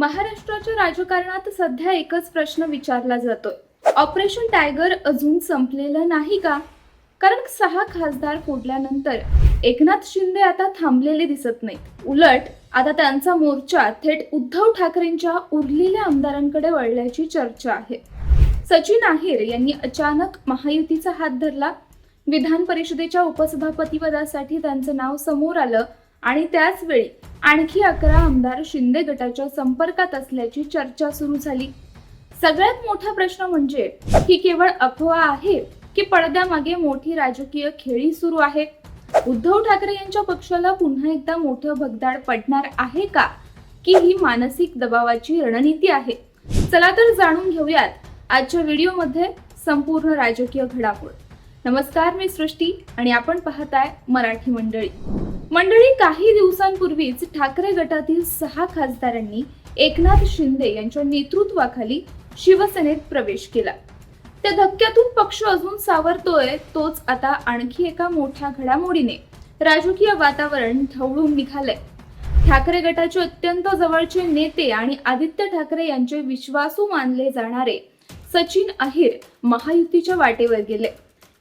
महाराष्ट्राच्या राजकारणात सध्या एकच प्रश्न विचारला जातोय, ऑपरेशन टायगर अजून संपलेलं नाही का? कारण 6 खासदार फोडल्यानंतर एकनाथ शिंदे आता थांबलेले दिसत नाहीत. उलट आता त्यांचा मोर्चा थेट उद्धव ठाकरेंच्या उरलेल्या आमदारांकडे वळल्याची चर्चा आहे. सचिन अहिर यांनी अचानक महायुतीचा हात धरला. विधान परिषदेच्या उपसभापती पदासाठी त्यांचं नाव समोर आलं आणि त्याच वेळी आणखी 11 आमदार शिंदे गटाच्या संपर्कात असल्याची चर्चा सुरू झाली. सगळ्यात मोठा प्रश्न म्हणजे ही केवळ अफवा आहे की पडद्यामागे मोठी राजकीय खेळी सुरू आहे? उद्धव ठाकरे यांच्या पक्षाला पुन्हा एकदा मोठं भगदाड पडणार आहे का, की ही मानसिक दबावाची रणनीती आहे? चला तर जाणून घेऊयात आजच्या व्हिडिओमध्ये संपूर्ण राजकीय घडामोड. नमस्कार, मी सृष्टी आणि आपण पाहताय मराठी मंडळी. काही दिवसांपूर्वीच ठाकरे गटातील 6 खासदारांनी एकनाथ शिंदे यांच्या नेतृत्वाखाली शिवसेनेत प्रवेश केला. त्या धक्क्यातून पक्ष अजून सावरतोय, तोच आता आणखी एका मोठ्या घडामोडीने राजकीय वातावरण ढवळून निघालंय. ठाकरे गटाचे अत्यंत जवळचे नेते आणि आदित्य ठाकरे यांचे विश्वासू मानले जाणारे सचिन अहिर महायुतीच्या वाटेवर गेले.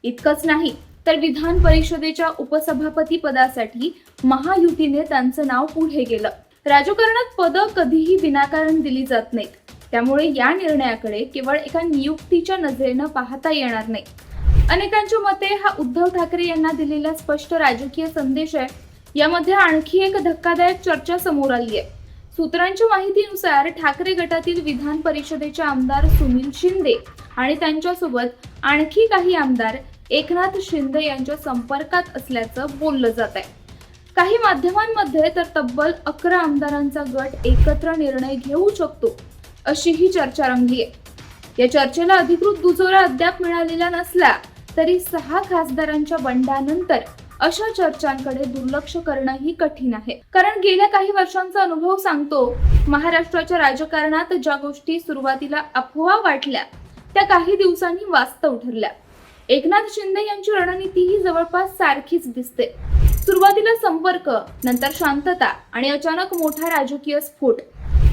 इतकंच नाही तर विधान परिषदेच्या उपसभापती पदासाठी महायुतीने त्यांचं नाव पुढे गेलं. राजकारणात पदं कधीही विनाकारण दिली जात नाहीत, त्यामुळे या निर्णयाकडे केवळ एका नियुक्तीच्या नजरेनं पाहता येणार नाही. अनेकांच्या मते हा उद्धव ठाकरे यांना दिलेला स्पष्ट राजकीय संदेश आहे. यामध्ये आणखी एक धक्कादायक चर्चा समोर आली आहे. सूत्रांच्या माहितीनुसार ठाकरे गटातील विधान परिषदेचे आमदार सुनील शिंदे आणि त्यांच्यासोबत आणखी काही आमदार एकनाथ शिंदे यांच्या संपर्कात असल्याचं बोललं जात आहे. काही माध्यमांमध्ये तर तब्बल 11 आमदारांचा गट एकत्र निर्णय घेऊ शकतो अशी ही चर्चा रंगली आहे. या चर्चेला अधिकृत दुजोरा अद्याप मिळालेला नसला तरी 6 खासदारांच्या बंडानंतर अशा चर्चांकडे दुर्लक्ष करणंही कठीण आहे. कारण गेल्या काही वर्षांचा अनुभव सांगतो, महाराष्ट्राच्या राजकारणात ज्या गोष्टी सुरुवातीला अफवा वाटल्या त्या काही दिवसांनी वास्तव ठरल्या. एकनाथ शिंदे यांची रणनीती ही जवळपास सारखीच दिसते. सुरुवातीला संपर्क, नंतर शांतता आणि अचानक मोठा राजकीय स्फोट.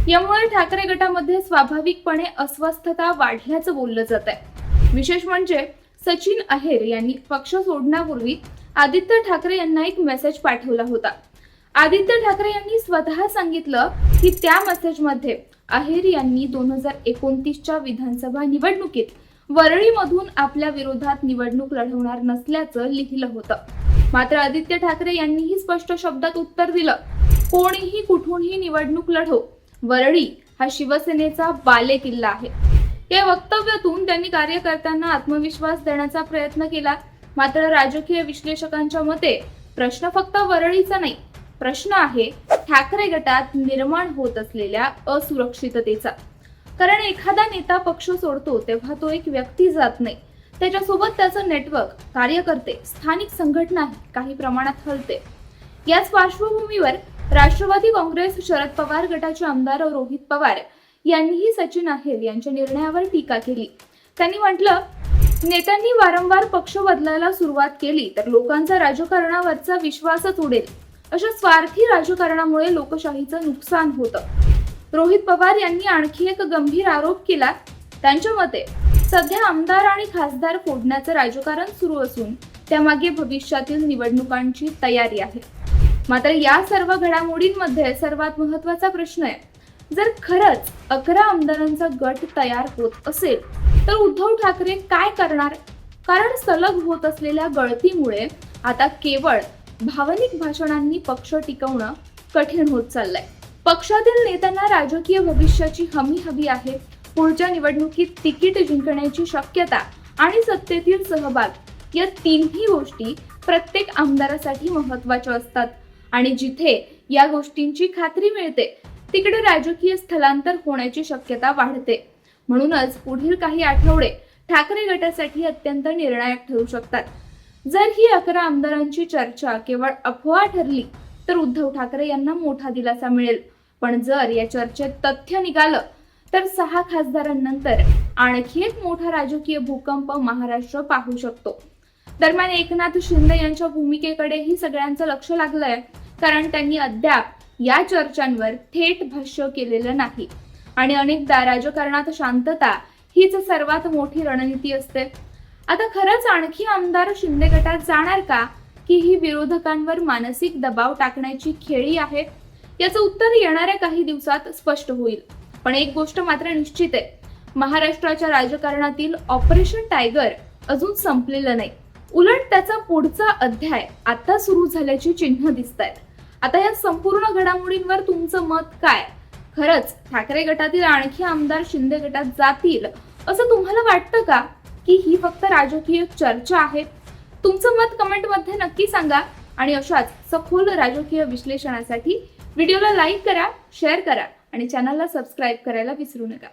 यामुळे ठाकरे गटामध्ये स्वाभाविकपणे अस्वस्थता वाढल्याचं बोललं जात आहे. विशेष म्हणजे सचिन अहिर यांनी पक्ष सोडण्यापूर्वी आदित्य ठाकरे यांना एक मेसेज पाठवला होता. आदित्य ठाकरे यांनी स्वतः सांगितलं की त्या मेसेजमध्ये अहिर यांनी 2029च्या विधानसभा निवडणुकीत वरळीमधून आपल्या विरोधात निवडणूक लढवणार नसल्याचं लिहिलं होतं. मात्र आदित्य ठाकरे यांनीही स्पष्ट शब्दात उत्तर दिलं, कोणीही कुठूनही निवडणूक लढो, वरळी हा शिवसेनेचा बालेकिल्ला आहे. या वक्तव्यातून त्यांनी कार्यकर्त्यांना आत्मविश्वास देण्याचा प्रयत्न केला. मात्र राजकीय विश्लेषकांच्या मते प्रश्न फक्त वरळीचा नाही, प्रश्न आहे ठाकरे गटात निर्माण होत असलेल्या असुरक्षिततेचा. कारण एखादा नेता पक्ष सोडतो तेव्हा तो एक व्यक्ती जात नाही, त्याच्यासोबत त्याचं नेटवर्क, कार्यकर्ते, स्थानिक संघटना काही प्रमाणात हलते. याच पार्श्वभूमीवर राष्ट्रवादी काँग्रेस शरद पवार गटाचे आमदार रोहित पवार यांनीही सचिन अहिर यांच्या निर्णयावर टीका केली. त्यांनी म्हटलं, नेत्यांनी वारंवार पक्ष बदलायला सुरुवात केली तर लोकांचा राजकारणावरचा विश्वासच उडेल. अशा स्वार्थी राजकारणामुळे लोकशाहीचं नुकसान होतं. रोहित पवार यांनी आणखी एक गंभीर आरोप केला. त्यांच्या मते सध्या आमदार आणि खासदार फोडण्याचं राजकारण सुरू असून त्यामागे भविष्यातील निवडणुकांची तयारी आहे. मात्र या सर्व घडामोडींमध्ये सर्वात महत्त्वाचा प्रश्न आहे, जर खरंच 11 आमदारांचा गट तयार होत असेल तर उद्धव ठाकरे काय करणार? कारण सलग होत असलेल्या गळतीमुळे आता केवळ भावनिक भाषणांनी पक्ष टिकवणं कठीण होत चाललंय. पक्षातील नेत्यांना राजकीय भविष्याची हमी हवी आहे. पुढच्या निवडणुकीत तिकीट जिंकण्याची शक्यता आणि सत्तेतील सहभाग या तिन्ही गोष्टी प्रत्येक आमदारासाठी महत्त्वाच्या असतात आणि जिथे या गोष्टींची खात्री मिळते तिकडे राजकीय स्थलांतर होण्याची शक्यता वाढते. म्हणूनच पुढील काही आठवडे ठाकरे गटासाठी अत्यंत निर्णायक ठरू शकतात. जर ही 11 आमदारांची चर्चा केवळ अफवा ठरली तर उद्धव ठाकरे यांना मोठा दिलासा मिळेल. पण जर या चर्चेत तथ्य निघालं तर 6 खासदारांनंतर आणखी एक मोठा राजकीय भूकंप महाराष्ट्र पाहू शकतो. दरम्यान एकनाथ शिंदे यांच्या भूमिकेकडेही सगळ्यांचं लक्ष लागलंय, कारण त्यांनी अद्याप या चर्चांवर थेट भाष्य केलेलं नाही आणि अनेकदा राजकारणात शांतता हीच सर्वात मोठी रणनीती असते. आता खरंच आणखी आमदार शिंदे गटात जाणार का, की ही विरोधकांवर मानसिक दबाव टाकण्याची खेळी आहे? याचं उत्तर येणाऱ्या काही दिवसात स्पष्ट होईल. पण एक गोष्ट मात्र निश्चित आहे, महाराष्ट्राच्या राजकारणातील ऑपरेशन टायगर अजून संपलेलं नाही. उलट त्याचा पुढचा अध्याय आता सुरू झाल्याची चिन्ह दिसत आहेत. आता या संपूर्ण घडामोडींवर तुमचं मत काय? खरंच ठाकरे गटातील आणखी आमदार शिंदे गटात जातील असं तुम्हाला वाटतं का, की ही फक्त राजकीय चर्चा आहे? तुमचं मत कमेंटमध्ये नक्की सांगा आणि अशाच सखोल राजकीय विश्लेषणासाठी व्हिडिओला लाईक करा, शेअर करा आणि चॅनलला सबस्क्राईब करायला विसरू नका.